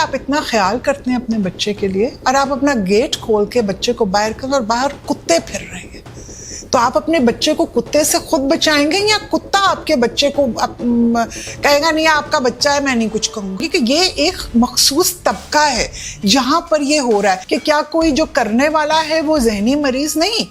آپ اتنا خیال کرتے ہیں اپنے بچے کے لیے اور آپ اپنا گیٹ کھول کے بچے کو باہر کریں اور باہر کتے پھر رہے ہیں، تو آپ اپنے بچے کو کتے سے خود بچائیں گے یا کتا آپ کے بچے کو کہے گا نہیں آپ کا بچہ ہے میں نہیں کچھ کہوں گی؟ کہ یہ ایک مخصوص طبقہ ہے جہاں پر یہ ہو رہا ہے کہ کیا کوئی جو کرنے والا ہے وہ ذہنی مریض نہیں،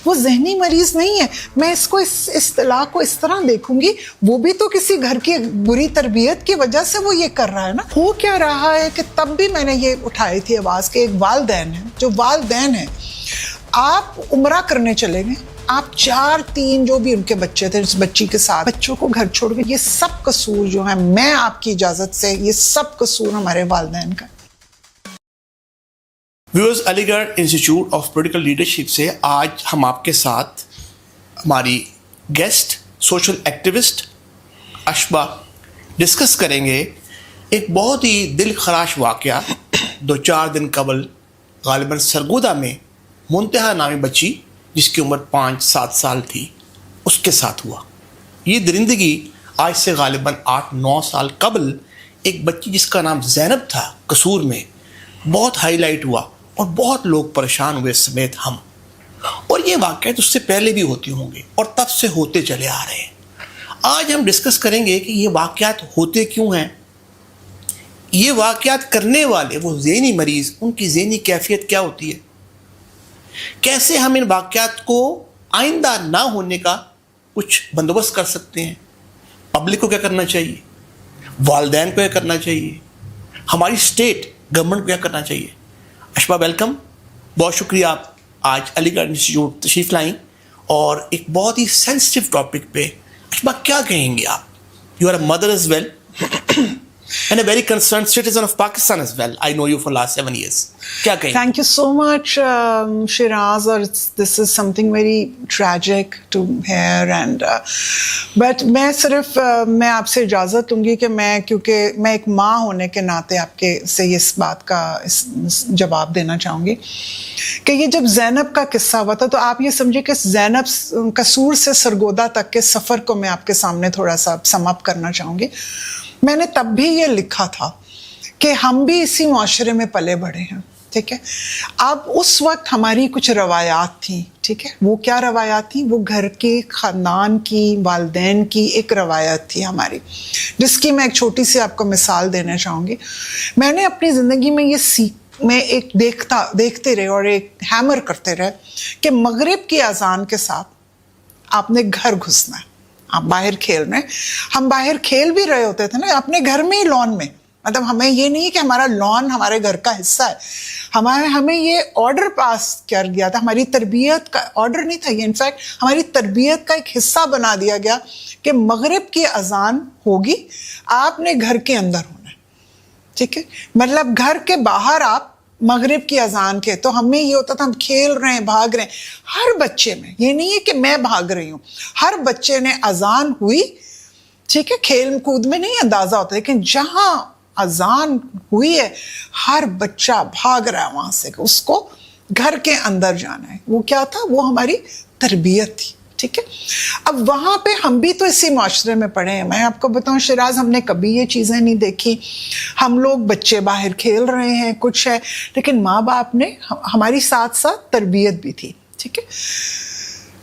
وہ ذہنی مریض نہیں ہے. میں اس کو اس اصطلاح کو اس طرح دیکھوں گی، وہ بھی تو کسی گھر کی بری تربیت کی وجہ سے وہ یہ کر رہا ہے نا. ہو کیا رہا ہے کہ تب بھی میں نے یہ اٹھائی تھی آواز کہ ایک والدین ہے، جو والدین ہیں آپ عمرہ کرنے چلے گئے، آپ 4-3 جو بھی ان کے بچے تھے اس بچی کے ساتھ بچوں کو گھر چھوڑ گئے، یہ سب قصور جو ہے میں آپ کی اجازت سے یہ سب قصور ہمارے والدین کا. ویورز، علی گڑھ انسٹیٹیوٹ آف پولیٹیکل لیڈرشپ سے آج ہم آپ کے ساتھ ہماری guest social activist Ishba discuss کریں گے ایک بہت ہی دل خراش واقعہ 2-4 دن قبل غالباً سرگودا میں منتہا نامی بچی جس کی عمر 5-7 سال تھی اس کے ساتھ ہوا. یہ درندگی آج سے غالباً 8-9 سال قبل ایک بچی جس کا نام زینب تھا قصور میں بہت ہائی لائٹ ہوا اور بہت لوگ پریشان ہوئے سمیت ہم. اور یہ واقعات اس سے پہلے بھی ہوتے ہوں گے اور تب سے ہوتے چلے آ رہے ہیں. آج ہم ڈسکس کریں گے کہ یہ واقعات ہوتے کیوں ہیں، یہ واقعات کرنے والے وہ ذہنی مریض ان کی ذہنی کیفیت کیا ہوتی ہے، کیسے ہم ان واقعات کو آئندہ نہ ہونے کا کچھ بندوبست کر سکتے ہیں، پبلک کو کیا کرنا چاہیے، والدین کو کیا کرنا چاہیے، ہماری اسٹیٹ گورنمنٹ کو کیا کرنا چاہیے. اشبا ویلکم، بہت شکریہ آپ آج علی گڑھ انسٹیٹیوٹ تشریف لائیں اور ایک بہت ہی سینسٹیو ٹاپک پہ. اشبا کیا کہیں گے آپ؟ You are a mother as well and a very concerned citizen of Pakistan as well. I know you for last 7 years. کیا کہیں؟ Thank you so much, Shiraz. Or this is something very tragic to hear. And but میں آپ سے اجازت لوں گی کہ کیونکہ میں ایک ماں ہونے کے ناطے آپ کے سے اس بات کا جواب دینا چاہوں گی کہ یہ جب زینب کا قصہ ہوا تھا تو آپ یہ سمجھے کہ زینب قصور سے سرگودا تک کے سفر کو میں آپ کے سامنے تھوڑا سا سم اپ کرنا چاہوں گی. میں نے تب بھی یہ لکھا تھا کہ ہم بھی اسی معاشرے میں پلے بڑھے ہیں، ٹھیک ہے. اب اس وقت ہماری کچھ روایات تھیں، ٹھیک ہے. وہ کیا روایات تھیں؟ وہ گھر کے خاندان کی والدین کی ایک روایت تھی ہماری، جس کی میں ایک چھوٹی سی آپ کو مثال دینا چاہوں گی. میں نے اپنی زندگی میں یہ میں ایک دیکھتے رہے اور ایک ہیمر کرتے رہے کہ مغرب کی اذان کے ساتھ آپ نے گھر گھسنا ہے، آپ باہر کھیل رہے ہیں. ہم باہر کھیل بھی رہے ہوتے تھے نا اپنے گھر میں ہی، لان میں. مطلب ہمیں یہ نہیں کہ ہمارا لان ہمارے گھر کا حصہ ہے، ہمیں یہ آرڈر پاس کر گیا تھا، ہماری تربیت کا آرڈر نہیں تھا یہ، انفیکٹ ہماری تربیت کا ایک حصہ بنا دیا گیا کہ مغرب کی اذان ہوگی آپ نے گھر کے اندر ہونا ہے، ٹھیک ہے. مطلب گھر کے باہر آپ مغرب کی اذان کے، تو ہمیں یہ ہوتا تھا ہم کھیل رہے ہیں، بھاگ رہے ہیں. ہر بچے میں یہ نہیں ہے کہ میں بھاگ رہی ہوں، ہر بچے نے اذان ہوئی، ٹھیک ہے، کھیل کود میں نہیں اندازہ ہوتا، لیکن جہاں اذان ہوئی ہے ہر بچہ بھاگ رہا ہے وہاں سے، اس کو گھر کے اندر جانا ہے. وہ کیا تھا؟ وہ ہماری تربیت تھی، ٹھیک ہے. اب وہاں پہ ہم بھی تو اسی معاشرے میں پڑھے ہیں. میں آپ کو بتاؤں شیراز، ہم نے کبھی یہ چیزیں نہیں دیکھی. ہم لوگ بچے باہر کھیل رہے ہیں، کچھ ہے، لیکن ماں باپ نے ہماری ساتھ ساتھ تربیت بھی تھی، ٹھیک ہے.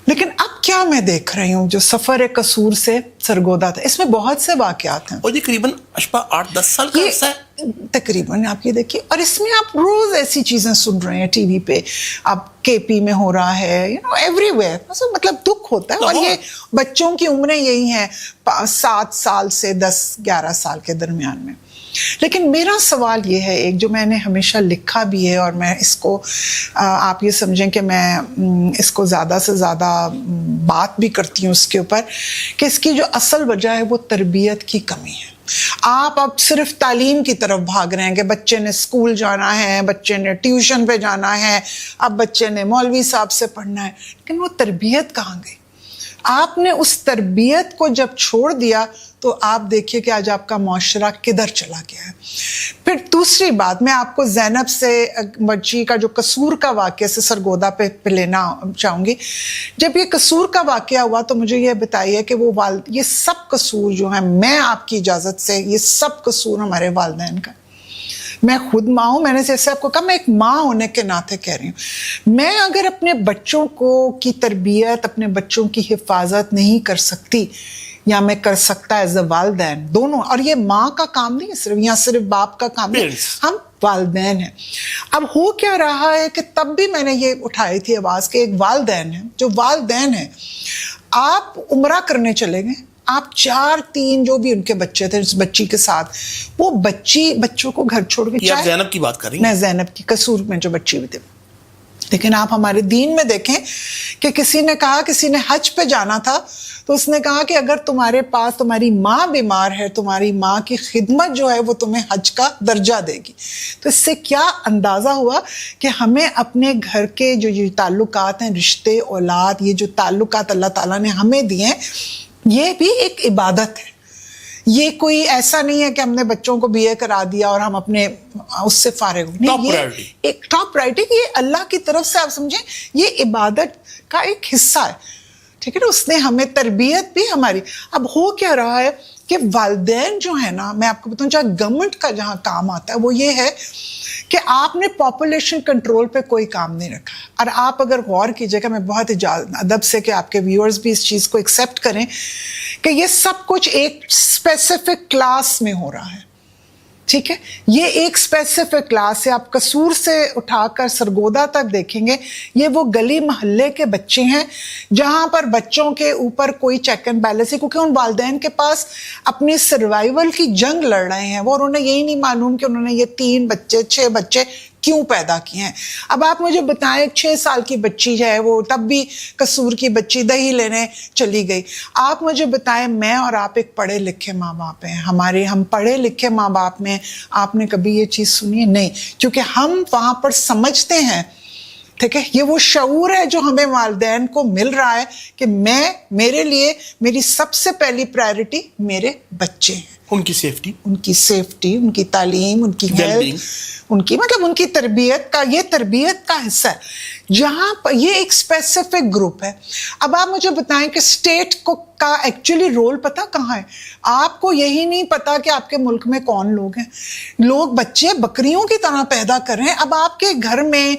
لیکن اب کیا میں دیکھ رہی ہوں جو سفر قصور سے سرگودا تھا، اس میں بہت سے واقعات ہیں اور یہ قریباً اشبا 8-10 سال کا عرصہ ہے تقریباً. آپ یہ دیکھیے، اور اس میں آپ روز ایسی چیزیں سن رہے ہیں ٹی وی پہ، اب کے پی میں ہو رہا ہے، ایوری ویئر. مطلب دکھ ہوتا ہے. اور یہ بچوں کی عمریں یہی ہیں 7 سال سے 10-11 سال کے درمیان میں. لیکن میرا سوال یہ ہے ایک جو میں نے ہمیشہ لکھا بھی ہے، اور میں اس کو آپ یہ سمجھیں کہ میں اس کو زیادہ سے زیادہ بات بھی کرتی ہوں اس کے اوپر، کہ اس کی جو اصل وجہ ہے وہ تربیت کی کمی ہے. آپ اب صرف تعلیم کی طرف بھاگ رہے ہیں کہ بچے نے اسکول جانا ہے، بچے نے ٹیوشن پہ جانا ہے، اب بچے نے مولوی صاحب سے پڑھنا ہے، لیکن وہ تربیت کہاں گئی؟ آپ نے اس تربیت کو جب چھوڑ دیا تو آپ دیکھیے کہ آج آپ کا معاشرہ کدھر چلا گیا ہے. پھر دوسری بات میں آپ کو زینب سے بچی کا جو قصور کا واقعہ سے سرگودا پہ لینا چاہوں گی. جب یہ قصور کا واقعہ ہوا تو مجھے یہ بتائیے کہ وہ یہ سب قصور جو ہیں، میں آپ کی اجازت سے یہ سب قصور ہمارے والدین کا. میں خود ماں ہوں, میں نے جیسے آپ کو کہا, میں ایک ماں ہونے کے ناطے کہہ رہی ہوں, میں اگر اپنے بچوں کی تربیت, اپنے بچوں کی حفاظت نہیں کر سکتی, یا میں کر سکتا ایز اے والدین دونوں, اور یہ ماں کا کام نہیں ہے صرف, یا صرف باپ کا کام نہیں, ہم والدین ہیں. اب ہو کیا رہا ہے کہ تب بھی میں نے یہ اٹھائی تھی آواز کہ ایک والدین ہے, جو والدین ہیں, آپ عمرہ کرنے چلے گئے, آپ 4-3 جو بھی ان کے بچے تھے اس بچی کے ساتھ, وہ بچوں کو گھر چھوڑ کے, آپ زینب کی بات کر رہی ہیں؟ میں زینب کی, قصور میں جو بچی بھی تھی. لیکن آپ ہمارے دین میں دیکھیں کہ کسی نے کہا, کسی نے حج پہ جانا تھا, تو اس نے کہا کہ اگر تمہارے پاس تمہاری ماں بیمار ہے, تمہاری ماں کی خدمت جو ہے وہ تمہیں حج کا درجہ دے گی. تو اس سے کیا اندازہ ہوا کہ ہمیں اپنے گھر کے جو یہ تعلقات ہیں, رشتے, اولاد, یہ جو تعلقات اللہ تعالیٰ نے ہمیں دیے ہیں, یہ بھی ایک عبادت ہے. یہ کوئی ایسا نہیں ہے کہ ہم نے بچوں کو BA کرا دیا اور ہم اپنے اس سے فارغ ہو. نہیں, ایک ٹاپ پرائرٹی, یہ اللہ کی طرف سے آپ سمجھیں یہ عبادت کا ایک حصہ ہے, ٹھیک ہے نا. اس نے ہمیں تربیت بھی ہماری. اب ہو کیا رہا ہے کہ والدین جو ہے نا, میں آپ کو بتاؤں, جہاں گورنمنٹ کا جہاں کام آتا ہے وہ یہ ہے کہ آپ نے پاپولیشن کنٹرول پہ کوئی کام نہیں رکھا. اور آپ اگر غور کیجیے گا, میں بہت ادب سے کہ آپ کے ویورز بھی اس چیز کو ایکسیپٹ کریں کہ یہ سب کچھ ایک اسپیسیفک کلاس میں ہو رہا ہے, ٹھیک ہے. یہ ایک اسپیسیفک کلاس ہے. آپ قصور سے اٹھا کر سرگودا تک دیکھیں گے, یہ وہ گلی محلے کے بچے ہیں جہاں پر بچوں کے اوپر کوئی چیک اینڈ بیلنس ہے, کیونکہ ان والدین کے پاس اپنی سروائیول کی جنگ لڑ رہے ہیں وہ, اور انہیں یہی نہیں معلوم کہ انہوں نے یہ 3 بچے 6 بچے کیوں پیدا کیے ہیں. اب آپ مجھے بتائیں, 6 سال کی بچی ہے وہ, تب بھی قصور کی بچی دہی لینے چلی گئی. آپ مجھے بتائیں, میں اور آپ ایک پڑھے لکھے ماں باپ ہیں, ہم پڑھے لکھے ماں باپ میں آپ نے کبھی یہ چیز سنی ہے؟ نہیں, کیونکہ ہم وہاں پر سمجھتے ہیں, ٹھیک ہے. یہ وہ شعور ہے جو ہمیں والدین کو مل رہا ہے کہ میرے لیے میری سب سے پہلی پرائرٹی میرے بچے ہیں, ان کی سیفٹی, ان کی تعلیم, ان کی ہیلتھ, ان کی مطلب ان کی تربیت کا, یہ تربیت کا حصہ ہے جہاں پر یہ ایک اسپیسیفک گروپ ہے. اب آپ مجھے بتائیں کہ اسٹیٹ کا ایکچولی رول پتہ کہاں ہے؟ آپ کو یہی نہیں پتا کہ آپ کے ملک میں کون لوگ ہیں. لوگ بچے بکریوں کی طرح پیدا کر رہے ہیں. اب آپ کے گھر میں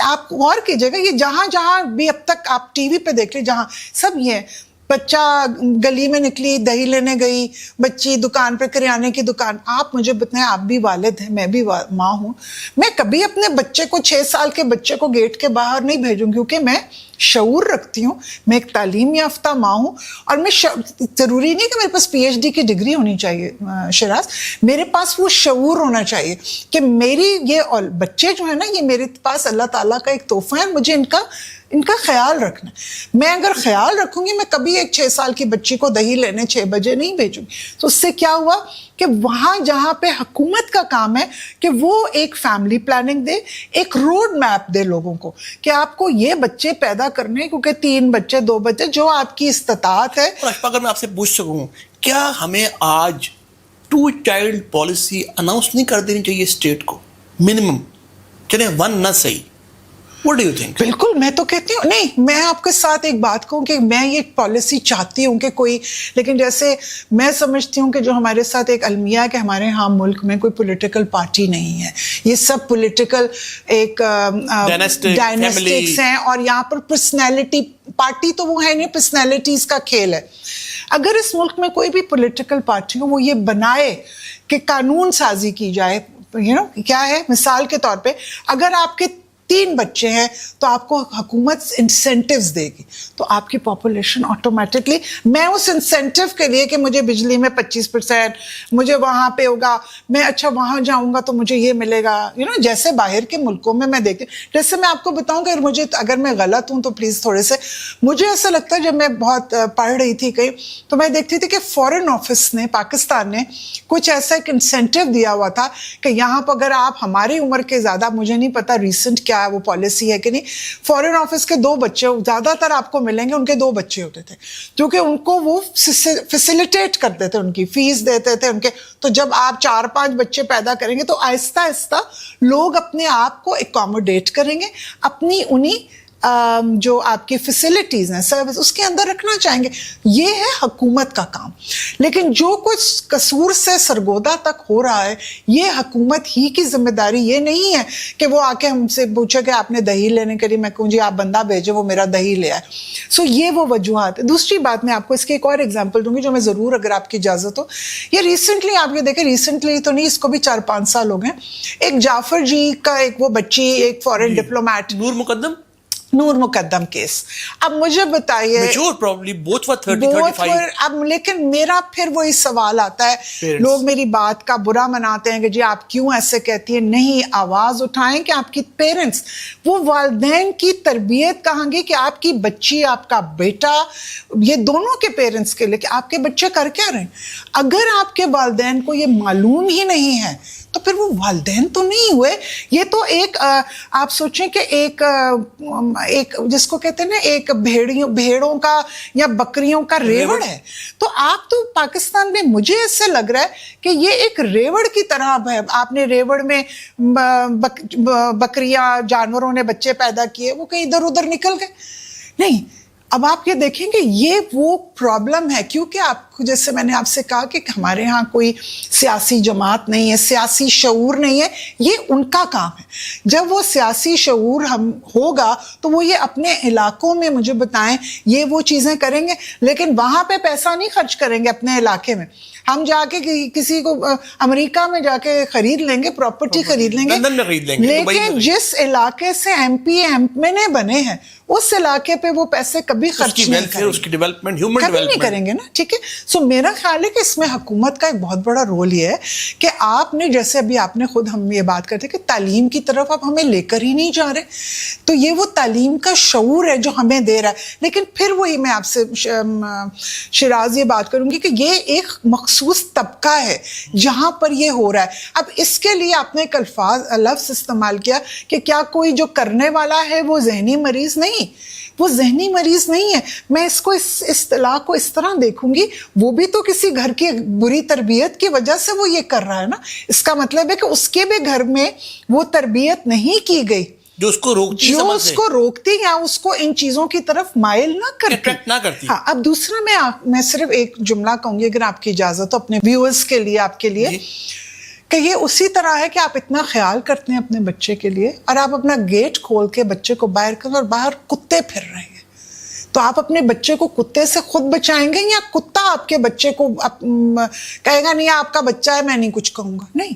آپ غور کیجیے گا, یہ جہاں بھی اب تک آپ ٹی وی پہ دیکھ لیں, جہاں سب یہ ہے, بچہ گلی میں نکلی دہی لینے گئی, بچی دکان پہ کریانے کی دکان. آپ مجھے بتائیں, آپ بھی والد ہیں, میں بھی ماں ہوں, میں کبھی اپنے بچے کو 6 سال کے بچے کو گیٹ کے باہر نہیں بھیجوں, کیونکہ میں شعور رکھتی ہوں, میں ایک تعلیم یافتہ ماں ہوں, اور میں ضروری نہیں کہ میرے پاس PhD کی ڈگری ہونی چاہیے شراز, میرے پاس وہ شعور ہونا چاہیے کہ میری یہ بچے جو ہیں نا, یہ میرے پاس اللہ تعالیٰ کا ایک تحفہ ہے, مجھے ان کا خیال رکھنا ہے. میں اگر خیال رکھوں گی, میں کبھی ایک 6 سال کی بچی کو دہی لینے 6 بجے نہیں بھیجوں گی. تو اس سے کیا ہوا کہ وہاں جہاں پہ حکومت کا کام ہے کہ وہ ایک فیملی پلاننگ دے, ایک روڈ میپ دے لوگوں کو کہ آپ کو یہ بچے پیدا کرنے, کیونکہ 3 بچے 2 بچے جو آپ کی استطاعت ہے. اور اگر میں آپ سے پوچھ سکوں, کیا ہمیں آج 2 چائلڈ پالیسی اناؤنس نہیں کر دینی چاہیے اسٹیٹ کو منیمم, چلے 1 نہ صحیح؟ What do you think? بالکل, میں تو کہتی ہوں, نہیں, میں آپ کے ساتھ ایک بات کہوں کہ میں یہ پالیسی چاہتی ہوں کہ کوئی, لیکن جیسے میں سمجھتی ہوں کہ جو ہمارے ساتھ ایک المیہ ہے کہ ہمارے ہاں ملک میں کوئی پولیٹیکل پارٹی نہیں ہے, یہ سب پولیٹیکل ایک ڈائناسٹکس ہیں, اور یہاں پر پرسنالٹی پارٹی تو وہ ہے نہیں, پرسنالٹیز کا کھیل ہے. اگر اس ملک میں کوئی بھی پولیٹیکل پارٹی ہو, وہ یہ بنائے کہ قانون سازی کی جائے, کیا ہے, مثال کے طور پہ اگر آپ کے 3 بچے ہیں تو آپ کو حکومت انسینٹیوز دے گی, تو آپ کی پاپولیشن آٹومیٹکلی, میں اس انسینٹیو کے لیے کہ مجھے بجلی میں 25%, مجھے وہاں پہ ہوگا, میں اچھا وہاں جاؤں گا تو مجھے یہ ملے گا, جیسے باہر کے ملکوں میں دیکھتی ہوں. جیسے میں آپ کو بتاؤں کہ اگر میں غلط ہوں تو پلیز تھوڑے سے, مجھے ایسا لگتا ہے جب میں بہت پڑھ رہی تھی کہیں, تو میں دیکھتی تھی کہ فورن آفس نے, پاکستان نے کچھ ایسا ایک انسینٹیو دیا ہوا تھا کہ یہاں پر اگر آپ ہماری عمر کے زیادہ, مجھے نہیں پتا ریسنٹ کیا وہ پالیسی ہے کہ نہیں, فورن آفس کے 2 بچے زیادہ تر آپ کو ملیں گے, ان کے 2 بچے ہوتے تھے, کیونکہ ان کو وہ فیسیلیٹیٹ کرتے تھے, ان کی فیس دیتے تھے ان کے. تو جب آپ 4-5 بچے پیدا کریں گے تو آہستہ آہستہ لوگ اپنے آپ کو اکوموڈیٹ کریں گے, اپنی انہی جو آپ کی فیسلٹیز ہیں سروس اس کے اندر رکھنا چاہیں گے. یہ ہے حکومت کا کام. لیکن جو کچھ قصور سے سرگودا تک ہو رہا ہے یہ حکومت ہی کی ذمہ داری. یہ نہیں ہے کہ وہ آ کے ہم سے پوچھے کہ آپ نے دہی لینے کے لیے میں کہوں جی آپ بندہ بھیجے وہ میرا دہی لے آئے. سو یہ وہ وجوہات ہے. دوسری بات میں آپ کو اس کی ایک اور ایگزامپل دوں گی جو میں ضرور اگر آپ کی اجازت ہو. یہ ریسنٹلی آپ یہ دیکھیں, ریسنٹلی تو نہیں, اس کو بھی 4-5 سال ہو گئے, ایک جعفر جی کا ایک وہ بچی ایک فورن ڈپلومیٹ نور مقدم کیس. اب مجھے بتائیے اب لیکن میرا پھر وہی سوال آتا ہے, لوگ میری بات کا برا مناتے ہیں کہ جی آپ کیوں ایسے کہتی ہیں. نہیں, آواز اٹھائیں کہ آپ کی پیرنٹس, وہ والدین کی تربیت کہاں گی کہ آپ کی بچی آپ کا بیٹا یہ دونوں کے پیرنٹس کے لیے کہ آپ کے بچے کر کیا رہے ہیں. اگر آپ کے والدین کو یہ معلوم ہی نہیں ہے تو پھر وہ والدین تو نہیں ہوئے. یہ تو ایک آپ سوچیں کہ ایک جس کو کہتے ہیں نا ایک بھیڑوں کا یا بکریوں کا ریوڑ ہے. تو آپ تو پاکستان میں مجھے ایسے لگ رہا ہے کہ یہ ایک ریوڑ کی طرح ہے. آپ نے ریوڑ میں بکریاں جانوروں نے بچے پیدا کیے, وہ کہیں ادھر ادھر نکل گئے. نہیں, اب آپ یہ دیکھیں گے یہ وہ پرابلم ہے کیونکہ آپ جیسے میں نے آپ سے کہا کہ ہمارے ہاں کوئی سیاسی جماعت نہیں ہے, سیاسی شعور نہیں ہے. یہ ان کا کام ہے. جب وہ سیاسی شعور ہوگا تو وہ یہ اپنے علاقوں میں مجھے بتائیں یہ وہ چیزیں کریں گے. لیکن وہاں پہ پیسہ نہیں خرچ کریں گے اپنے علاقے میں. ہم جا کے کسی کو امریکہ میں جا کے خرید لیں گے, پراپرٹی خرید لیں گے, لیکن جس علاقے سے M P M L A بنے ہیں اس علاقے پہ وہ پیسے کبھی خرچ نہیں کریں گے نا. ٹھیک ہے. سو میرا خیال ہے کہ اس میں حکومت کا ایک بہت بڑا رول یہ ہے کہ آپ نے جیسے ابھی آپ نے خود ہم یہ بات کرتے کہ تعلیم کی طرف آپ ہمیں لے کر ہی نہیں جا رہے, تو یہ وہ تعلیم کا شعور ہے جو ہمیں دے رہا ہے. لیکن پھر وہی میں آپ سے شیراز یہ بات کروں گی کہ یہ ایک مخصوص طبقہ ہے جہاں پر یہ ہو رہا ہے. اب اس کے لیے آپ نے ایک لفظ استعمال کیا کہ کیا کوئی جو کرنے والا ہے وہ ذہنی مریض نہیں. وہ ذہنی مریض نہیں ہے. میں اس کو اس اصطلاح کو اس طرح دیکھوں گی, وہ بھی تو کسی گھر کی بری تربیت کی وجہ سے وہ یہ کر رہا ہے نا. اس کا مطلب ہے کہ اس کے بھی گھر میں وہ تربیت نہیں کی گئی جو اس کو روکتی یا اس کو ان چیزوں کی طرف مائل نہ کرتی. ہاں, اب دوسرا میں صرف ایک جملہ کہوں گی اگر آپ کی اجازت ہو اپنے ویورز کے لیے, آپ کے لیے, کہ یہ اسی طرح ہے کہ آپ اتنا خیال کرتے ہیں اپنے بچے کے لیے اور آپ اپنا گیٹ کھول کے بچے کو باہر کریں اور باہر کتے پھر رہے ہیں, تو آپ اپنے بچے کو کتے سے خود بچائیں گے یا کتا آپ کے بچے کو کہے گا نہیں آپ کا بچہ ہے میں نہیں کچھ کہوں گا. نہیں,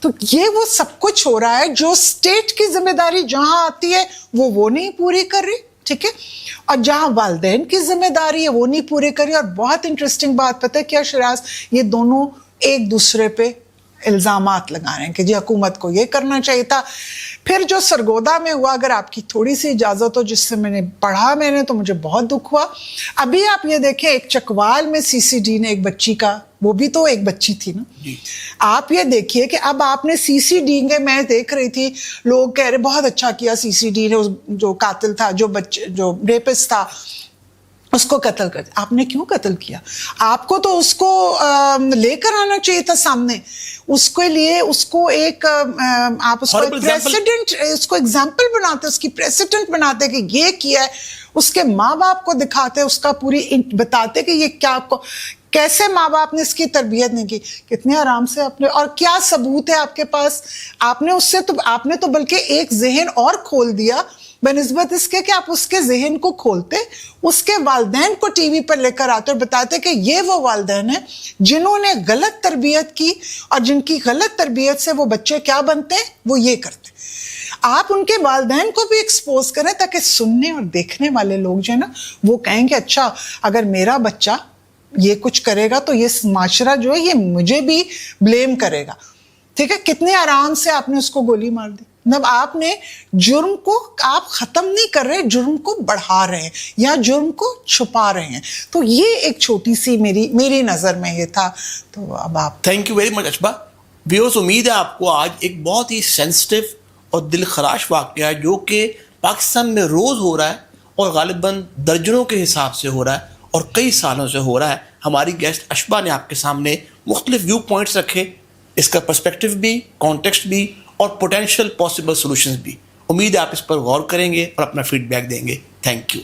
تو یہ وہ سب کچھ ہو رہا ہے جو اسٹیٹ کی ذمہ داری جہاں آتی ہے وہ نہیں پوری کر رہی. ٹھیک ہے. اور جہاں والدین کی ذمہ داری ہے وہ نہیں پوری کر رہی. اور بہت انٹرسٹنگ بات پتہ ہے کیا شیراز, یہ دونوں ایک دوسرے پہ الزامات لگا رہے ہیں کہ جی حکومت کو یہ کرنا چاہیے تھا. پھر جو سرگودا میں ہوا, اگر آپ کی تھوڑی سی اجازت ہو, جس سے میں نے پڑھا تو مجھے بہت دکھ ہوا. ابھی آپ یہ دیکھیں ایک چکوال میں سی سی ڈی نے ایک بچی کا, وہ بھی تو ایک بچی تھی نا, آپ یہ دیکھیے کہ اب آپ نے سی سی ڈی کے, میں دیکھ رہی تھی لوگ کہہ رہے بہت اچھا کیا سی سی ڈی نے, جو قاتل تھا جو ریپسٹ تھا اس کو قتل کر دیا. آپ نے کیوں قتل کیا؟ آپ کو تو اس کو لے کر آنا چاہیے تھا سامنے. اس کے لیے اس کو ایک آپ اس کو پریسیڈنٹ, اس کو ایگزامپل بناتے, اس کی پریسیڈنٹ بناتے کہ یہ کیا ہے, اس کے ماں باپ کو دکھاتے, اس کا پوری بتاتے کہ یہ کیا, آپ کو کیسے ماں باپ نے اس کی تربیت نہیں کی, کتنے آرام سے آپ نے, اور کیا ثبوت ہے آپ کے پاس. آپ نے اس سے تو آپ نے تو بلکہ ایک ذہن اور کھول دیا بنسبت اس کے کہ آپ اس کے ذہن کو کھولتے, اس کے والدین کو ٹی وی پر لے کر آتے اور بتاتے کہ یہ وہ والدین ہیں جنہوں نے غلط تربیت کی اور جن کی غلط تربیت سے وہ بچے کیا بنتے ہیں, وہ یہ کرتے. آپ ان کے والدین کو بھی ایکسپوز کریں تاکہ سننے اور دیکھنے والے لوگ جو ہے نا وہ کہیں کہ اچھا اگر میرا بچہ یہ کچھ کرے گا تو یہ معاشرہ جو ہے یہ مجھے بھی بلیم کرے گا. ٹھیک ہے. کتنے آرام سے آپ نے اس کو گولی مار دی. مطلب آپ نے جرم کو آپ ختم نہیں کر رہے, جرم کو بڑھا رہے ہیں یا جرم کو چھپا رہے ہیں. تو یہ ایک چھوٹی سی میری نظر میں یہ تھا. تو اب آپ تھینک یو ویری مچ اشبا. ویورز, امید ہے آپ کو آج ایک بہت ہی سینسٹیو اور دل خراش واقعہ جو کہ پاکستان میں روز ہو رہا ہے اور غالباً درجنوں کے حساب سے ہو رہا ہے اور کئی سالوں سے ہو رہا ہے, ہماری گیسٹ اشبا نے آپ کے سامنے مختلف ویو پوائنٹس رکھے, اس کا پرسپیکٹو بھی, کانٹیکسٹ بھی اور پوٹینشیل پاسبل سولوشنز بھی. امید ہے آپ اس پر غور کریں گے اور اپنا فیڈ بیک دیں گے. Thank you.